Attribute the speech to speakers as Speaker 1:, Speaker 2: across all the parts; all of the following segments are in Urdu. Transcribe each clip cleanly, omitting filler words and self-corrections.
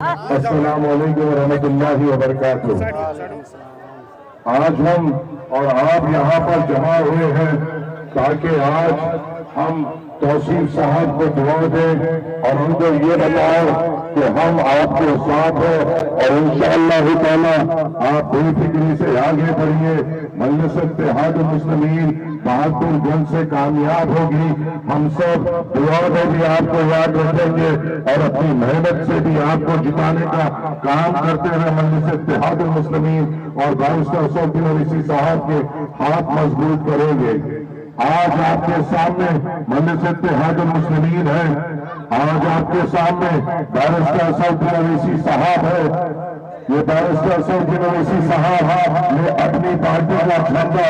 Speaker 1: السلام علیکم ورحمۃ اللہ وبرکاتہ۔ آج ہم اور آپ یہاں پر جمع ہوئے ہیں تاکہ آج ہم توصیف صاحب کو دعا دیں اور ان کو یہ بتاؤ کہ ہم آپ کے ساتھ ہیں اور انشاءاللہ تعالی آپ بے فکری سے آگے بڑھیے۔ مجلس اتحاد المسلمین بہادر گنج سے کامیاب ہوگی۔ ہم سب دعا میں بھی آپ کو یاد رکھیں گے اور اپنی محنت سے بھی آپ کو جتانے کا کام کرتے ہوئے مجلس اتحاد المسلمین اور بارسٹر سعودی اویسی صاحب کے ہاتھ مضبوط کریں گے۔ آج آپ کے سامنے مجلس اتحاد المسلمین ہے، آج آپ کے سامنے بارسٹر سعودی اویسی صاحب ہے۔ یہ بارسٹر سعودی اویسی صاحب نے اپنی پارٹی کا جھنڈا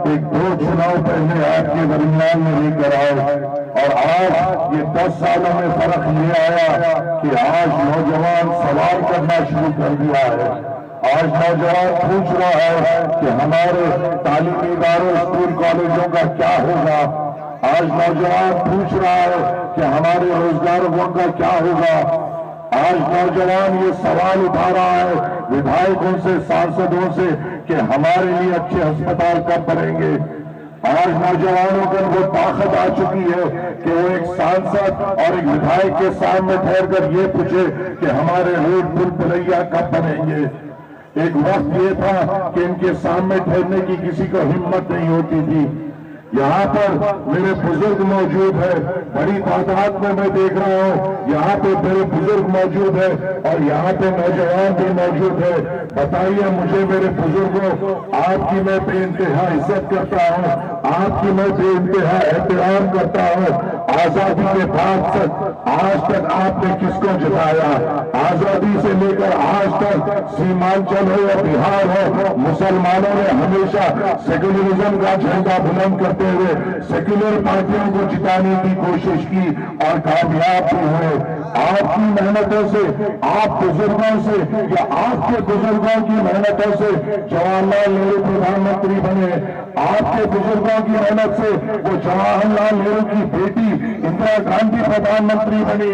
Speaker 1: ایک 2 چناؤ پہلے آپ کے درمیان میں لے کر آئے اور آج یہ 10 سالوں میں فرق یہ آیا کہ آج نوجوان سوال کرنا شروع کر دیا ہے۔ آج نوجوان پوچھ رہا ہے کہ ہمارے تعلیمی اداروں اسکول کالجوں کا کیا ہوگا۔ آج نوجوان پوچھ رہا ہے کہ ہمارے روزگاروں کا کیا ہوگا۔ آج نوجوان یہ سوال اٹھا رہا ہے ودھائکوں سے، سانسدوں سے کہ ہمارے لیے اچھے ہسپتال کب بنیں گے۔ آج نوجوانوں کو وہ طاقت آ چکی ہے کہ وہ ایک سانسد اور ایک ودھائک کے سامنے ٹھہر کر یہ پوچھے کہ ہمارے روڈ پل پلیا کب بنیں گے۔ ایک وقت یہ تھا کہ ان کے سامنے ٹھہرنے کی کسی کو ہمت نہیں ہوتی تھی۔ یہاں پر میرے بزرگ موجود ہے، بڑی تعداد میں دیکھ رہا ہوں یہاں پہ میرے بزرگ موجود ہے اور یہاں پہ نوجوان بھی موجود ہے۔ بتائیے مجھے میرے بزرگوں، آپ کی میں بے انتہا عزت کرتا ہوں، آپ کی میں بے انتہا احترام کرتا ہوں۔ آزادی کے بعد تک آج تک آپ نے کس کو جتایا؟ آزادی سے لے کر آج تک سیمانچل ہو یا بہار ہو، مسلمانوں نے ہمیشہ سیکولرزم کا جھنڈا بلند کرتے ہوئے سیکولر پارٹیوں کو جتانے کی کوشش کی اور کامیاب بھی ہوئے۔ آپ کی محنتوں سے، آپ بزرگوں سے یا آپ کے بزرگوں کی محنتوں سے جواہر لال نہرو پردھان منتری بنے۔ آپ کے بزرگوں کی محنت سے وہ جواہر لال نہرو کی بیٹی اندرا گاندھی پردھان منتری بنی۔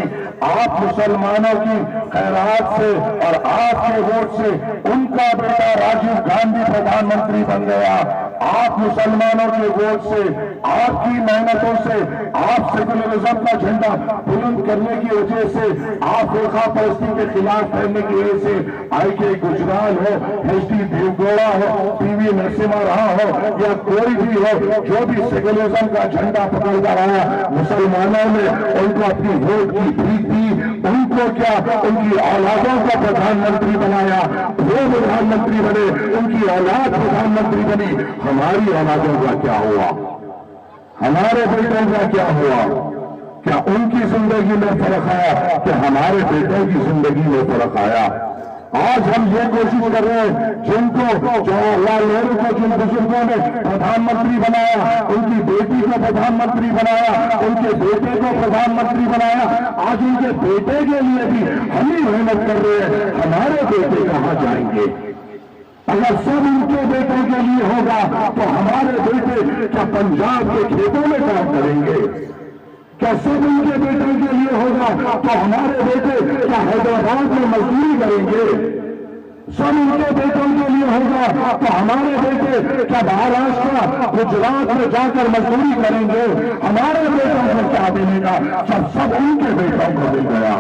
Speaker 1: آپ مسلمانوں کی خیرات سے اور آپ کے ووٹ سے ان کا بیٹا راجیو گاندھی پردھان منتری بن گیا۔ آپ مسلمانوں کے ووٹ سے، آپ کی محنتوں سے، آپ سیکولرزم کا جھنڈا بلند کرنے کی وجہ سے، آپ فرقہ پرستی کے خلاف لڑنے کی وجہ سے آئی کے گجرال ہو، ایچ ڈی دیو گوڑا ہو، پی وی نرسمہا راؤ ہو یا کوئی بھی ہو، جو بھی سیکولرزم کا جھنڈا پکڑ کر آیا، مسلمانوں نے ان کو اپنی ووٹ کی بھیک دی۔ ان کو کیا، ان کی اولادوں کو پردھان منتری بنایا، وہ پردھان منتری بنے، ان کی اولاد پردھان منتری بنی۔ ہماری اولادوں کا کیا ہوا؟ ہمارے بیٹوں کا کیا ہوا؟ کیا ان کی زندگی میں فرق آیا کہ ہمارے بیٹوں کی زندگی میں فرق آیا؟ آج ہم یہ کوشش کر رہے ہیں جن کو جواہر لال نہرو کو جن بزرگوں نے پردھان منتری بنایا، ان کی بیٹی کو پردھان منتری بنایا، ان کے بیٹے کو پردھان منتری بنایا، آج ان کے بیٹے کے لیے بھی ہم ہی محنت کر رہے ہیں۔ ہمارے بیٹے کہاں جائیں گے؟ اگر سب ان کے بیٹوں کے لیے ہوگا تو ہمارے بیٹے کیا پنجاب کے کھیتوں میں کام کریں گے؟ کیا سب ان کے بیٹوں کے لیے ہوگا تو ہمارے بیٹے کیا حیدرآباد میں مزدوری کریں گے؟ سب ان کے بیٹوں کے لیے ہوگا تو ہمارے بیٹے کیا مہاراشٹر، گجرات میں جا کر مزدوری کریں گے؟ ہمارے بیٹوں کو کیا ملے گا جب سب ان کے بیٹوں کو مل گیا؟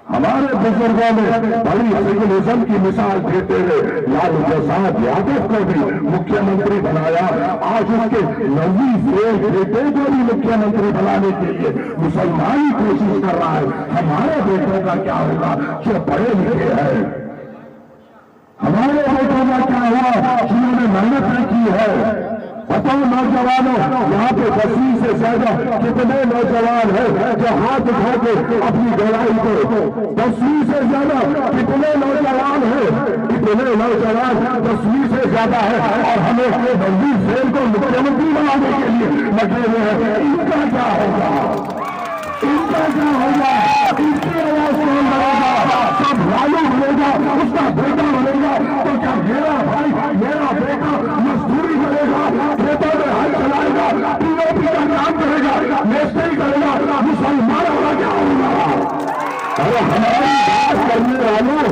Speaker 1: ہمارے بزرگوں نے بڑی سیکولرزم کی مثال دیتے ہوئے لالو پرساد یادو کو بھی مکھیہ منتری بنایا۔ آج اس کے 9ویں بیٹے کو بھی مکھیہ منتری بنانے کے لیے مسلمان کوشش کر رہا ہے۔ ہمارے بیٹوں کا کیا ہوگا جو پڑھے لکھے ہیں؟ ہمارے بیٹوں کا کیا ہوا جنہوں نے محنت نہیں کی ہے؟ بتاؤ نوجوانوں، یہاں پہ 10ویں سے زیادہ کتنے نوجوان ہیں جو ہاتھ اٹھا کے اپنی گواہی کو، 10ویں سے زیادہ کتنے نوجوان ہیں؟ اتنے نوجوان 10ویں سے زیادہ ہے اور ہمیں بلبیر سین کو مکھیہ منتری بنانے کے لیے لگے ہوئے ہیں۔ ان کا کیا ہوگا؟ ان کا کیا ہوگا؟ اس کی آواز کون بنے گا؟ سب لالو بنے گا، اس کا بیٹا بنے گا تو کیا میرا بھائی، میرا بیٹا مزدوری کرے گا، کھیتوں میں ہل چلائے گا، پی او پی کا کام کرے گا، میسٹری کرے گا؟ مسلمانوں کا کیا ہوگا؟ ارے ہماری راج کرنے والوں،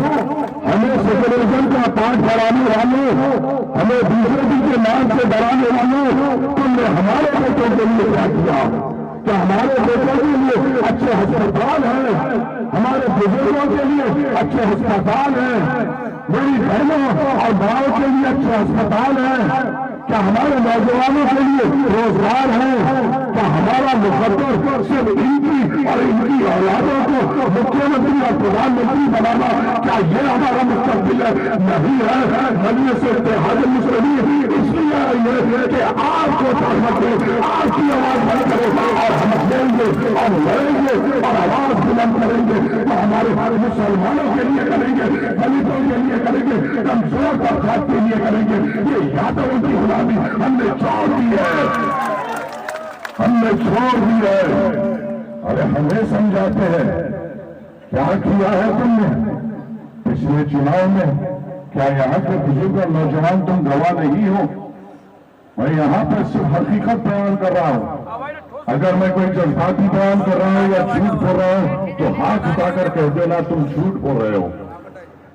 Speaker 1: ہمیں سیکولرزم کا پاٹ پڑھانے والوں، ہمیں دوسرے کے نام سے ڈرانے والوں، تم نے ہمارے بیٹوں کے لیے کیا کیا؟ کہ ہمارے بیٹوں کے لیے اچھے ہسپتال ہیں، ہمارے بزرگوں کے لیے اچھے ہسپتال ہیں، میری بہنوں اور بھاؤں کے لیے اچھے ہسپتال ہیں، کیا ہمارے نوجوانوں کے لیے روزگار ہے؟ کیا ہمارا مقدر صرف ان کی اور ان کی اولادوں کو مکھیہ منتری اور پردھان منتری بنانا، کیا یہ ہمارا مستقبل ہے؟ نہیں ہے۔ مجلس اتحاد المسلمین اس لیے آئی ہے کہ آپ کو طاقت دے، آپ کی آواز بند کرے، اور ہم دیں گے اور لڑیں گے اور آواز بلند کریں گے تو ہمارے مسلمانوں کے لیے کریں گے، دلتوں کے لیے کریں گے، کمزور طبقات کے لیے کریں گے۔ یہ یادوں کی غلامی ہم نے چھوڑ دی ہے، ہم نے چھوڑ دی ہے۔ ارے ہمیں سمجھاتے ہیں کیا کیا ہے تم نے پچھلے چناؤ میں؟ کیا یہاں کے بزرگ اور نوجوان تم گواہ نہیں ہو؟ میں یہاں پر صرف حقیقت بیان کر رہا ہوں۔ اگر میں کوئی جذباتی بیان کر رہا ہوں یا جھوٹ بول رہا ہوں تو ہاتھ اٹھا کر کہہ دینا تم جھوٹ بول رہے ہو۔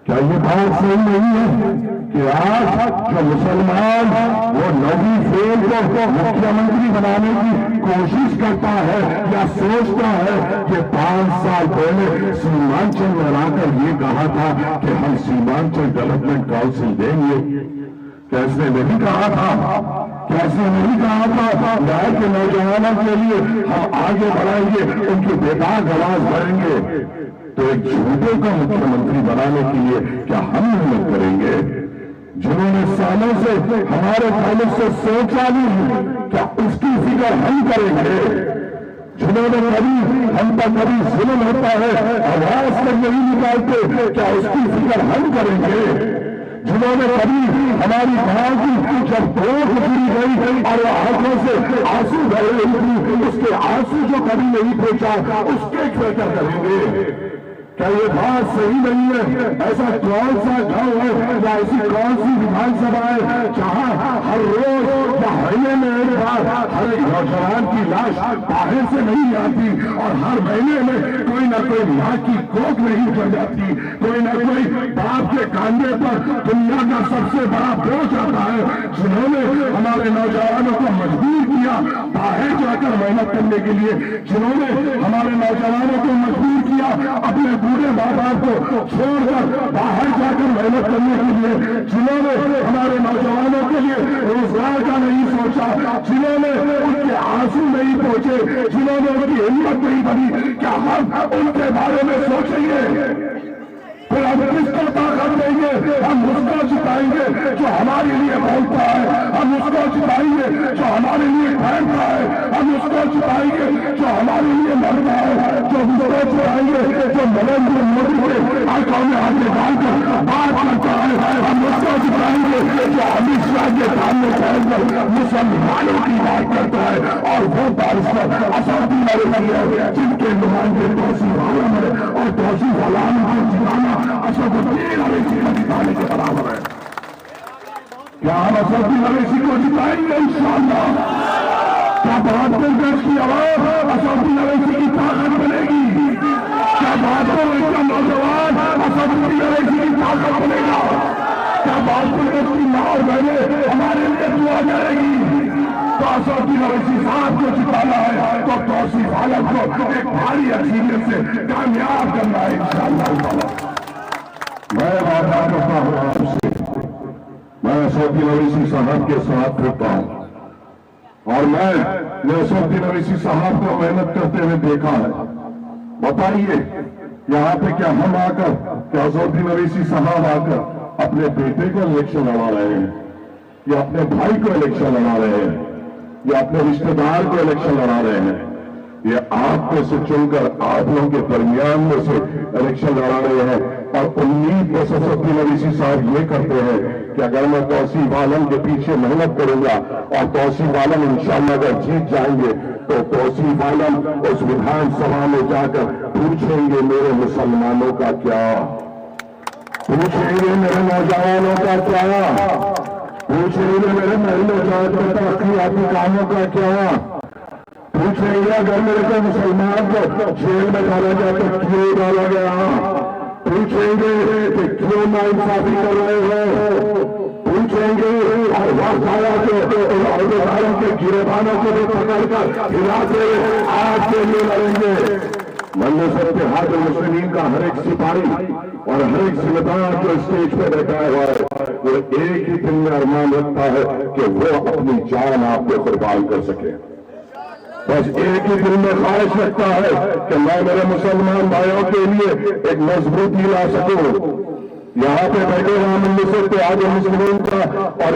Speaker 1: کیا یہ بات صحیح نہیں ہے کہ آج جو مسلمان وہ 9ویں فیل کو مکھیہ منتری بنانے کی کوشش کرتا ہے یا سوچتا ہے کہ 5 سال پہلے سیمانچل میں لا کر یہ کہا تھا کہ ہم سیمانچل ڈیولپمنٹ کاؤنسل دیں گے؟ کیسے نہیں کہا تھا؟ کیسے نہیں کہا تھا؟ گائے کے نوجوانوں کے لیے ہم آگے بڑھائیں گے، ان کی بےداغ آواز بڑھیں گے۔ تو ایک جھوٹے کو مکھیہ منتری بنانے کے لیے کیا ہم محنت کریں گے؟ جنہوں نے سالوں سے ہمارے تعلق سے سوچا نہیں، کیا اس کی فکر ہم کریں گے؟ جنہوں نے کبھی ہم پر کبھی ظلم ہوتا ہے آواز تک نہیں نکالتے، کیا اس کی فکر ہم کریں گے؟ جنہوں نے کبھی ہماری ماں کی جب بھوک گری گئی اور وہ آنکھوں سے آنسو بہ رہی تھی، اس کے آنسو جو کبھی نہیں پہنچا، اس کے فکر کریں گے؟ کیا یہ بات صحیح نہیں ہے؟ ایسا کون سا گاؤں ہے یا ایسی کون سی وِدھان سبھا ہے جہاں ہر روز یا مہینے میں ایک بار ہر ایک نوجوان کی لاش باہر سے نہیں آتی اور ہر مہینے میں کوئی نہ کوئی ماں کی کوکھ نہیں چل جاتی، کوئی نہ کوئی باپ کے کاندھے پر دنیا کا سب سے بڑا بوجھ آتا ہے؟ جنہوں نے ہمارے نوجوانوں کو مجبور کیا باہر جا کر محنت کرنے کے لیے، جنہوں نے ہمارے نوجوانوں کو مجبور کیا اپنے بوڑھے ماں باپ کو چھوڑ کر باہر جا کر محنت کرنے کے لیے، جنہوں نے ہمارے نوجوانوں کے لیے روزگار کا نہیں سوچا، جنہوں نے ان کے آنسو نہیں پہنچے، جنہوں نے ان کی ہمت نہیں بنی، کیا ہم ان کے بارے میں سوچیں گے؟ پھر ہم کس کو طاقت دیں گے؟ ہم اس کو جتائیں گے جو ہمارے لیے بولتا ہے، ہم اس کو جتائیں گے جو ہمارے لیے ٹھہرتا ہے، ہم اس کو جتائیں گے جو ہمارے لیے لڑتا ہے، جو اس کو جتائیں گے جو نریندر مودی کے آنکھوں میں آگے ڈال کر بات کرتا ہے، ہم اس کو جتائیں گے جو امت شاہ کے سامنے بیٹھ کر مسلمانوں کی بات کرتا ہے، اور وہ بارشر اسدالدین اویسی ہے جن کے نمائندے توصیف عالم ہے، اور توصیف عالم کو جتانا اسدالدین اویسی کو جتانے کے برابر ہے۔ کیا ہم اسدالدین اویسی کو جتائیں گے انشاءاللہ؟ کیا 72 گز کی آواز اسدالدین اویسی کی طاقت بنے گی؟ کیا 72 گز کا نوجوان اسدالدین اویسی کی طاقت بنے گا؟ کیا 72 گز کی ماں اور بہنیں ہمارے لیے دعا کرے گی؟ تو اسدالدین اویسی صاحب کو جتانا ہے تو توصیف عالم کو ایک بھاری اکثریت سے کامیاب کرنا ہے انشاءاللہ۔ میں وعدہ کرتا ہوں آپ سے، میں اسدالدین اویسی صاحب کے ساتھ ہوتا ہوں، اور میں نے اسدالدین اویسی صاحب کو محنت کرتے ہوئے دیکھا ہے۔ بتائیے یہاں پہ کیا ہم آ کر، کیا اسدالدین اویسی صاحب آ کر اپنے بیٹے کو الیکشن لڑا رہے ہیں، یا اپنے بھائی کو الیکشن لڑا رہے ہیں، یا اپنے رشتہ دار کو الیکشن لڑا رہے ہیں؟ یہ آپ میں سے چن کر آپ لوگوں کے درمیان میں سے الیکشن لڑا رہے ہیں، اور امید بس اسدالدین اویسی صاحب یہ کرتے ہیں کہ اگر میں توصیف عالم کے پیچھے محنت کروں گا اور توصیف عالم انشاءاللہ اگر جیت جائیں گے تو توصیف عالم اس وِدھان سبھا میں جا کر پوچھیں گے میرے مسلمانوں کا کیا، پوچھیں گے میرے نوجوانوں کا کیا، پوچھیں گے میرے نوجوان کے ترقیاتی کاموں کا کیا، پوچھیں گے اگر میرے کو مسلمان کو جیل میں ڈالا جائے تو کیوں ڈالا گیا، پوچھیں گے کہ کیوں ناانصافی کر رہے ہو، پوچھیں گے اور وقت آیا کہ عہدیداروں کے گریبانوں کو بھی پکڑ کر ہلا کے آج کے لیے لڑیں گے۔ مجلس اتحاد المسلمین کا ہر ایک سپاہی اور ہر ایک ذمہ دار جو اسٹیج پہ بیٹھا ہوا ہے وہ ایک ہی دل میں ارمان رکھتا ہے کہ وہ اپنی جان آپ کو قربان کر سکے، بس ایک ہی دل میں خواہش رکھتا ہے کہ میں میرے مسلمان بھائیوں کے لیے ایک مضبوطی لا سکوں۔ یہاں پہ بیٹھے ہیں مجلس اتحاد المسلمین کا اور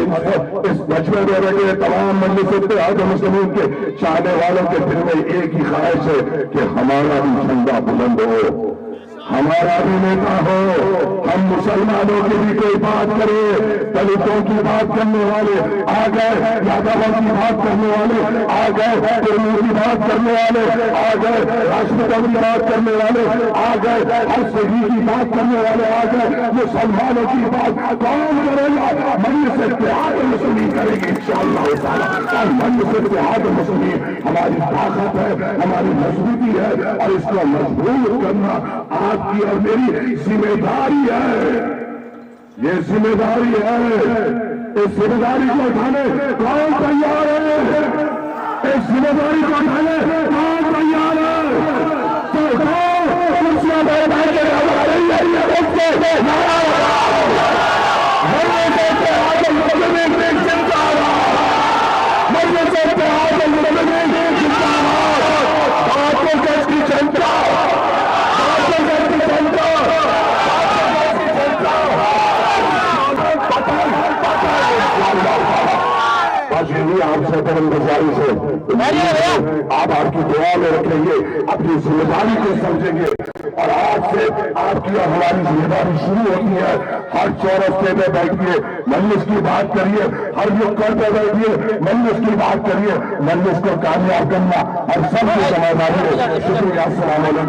Speaker 1: اس مجمع میں بیٹھے تمام مجلس اتحاد المسلمین کے چاہنے والوں کے دل میں ایک ہی خواہش ہے کہ ہمارا بھی جھنڈا بلند ہو، ہمارا بھی نیتا ہو، ہم مسلمانوں کی بھی کوئی بات کرے، دلتوں کی بات کرنے والے آ گئے، یادووں کی بات کرنے والے آ گئے، تیمور کی بات کرنے والے آ گئے، راشٹرپتوں کی بات کرنے والے آ گئے، ہر صحیح کی بات کرنے والے آ گئے، مسلمانوں کی بات کون کرے گا؟ مجلس اتحاد المسلمین کرے گی انشاءاللہ تعالیٰ۔ اور مجلس اتحاد المسلمین ہماری طاقت ہے، ہماری مضبوطی ہے، اور اس کو مضبوط کرنا آپ کی اور میری ذمہ داری ہے، یہ ذمہ داری ہے۔ اس ذمہ داری کو اٹھانے کون تیار ہے؟ اس ذمہ داری کو اٹھانے کون تیار ہے؟ آپ سے بڑی گزارش ہے، آپ کی دعا میں رکھیں گے، اپنی ذمہ داری کو سمجھیں گے، اور آج سے آپ کی اور ہماری ذمہ داری شروع ہوتی ہے۔ ہر چورستے پہ بیٹھیے، مجلس کی بات کریے، ہر نکڑ پہ بیٹھیے، مجلس کی بات کریے، مجلس کو کامیاب کرنا اور سب کی ذمہ داری ہے۔ شکریہ، السلام علیکم۔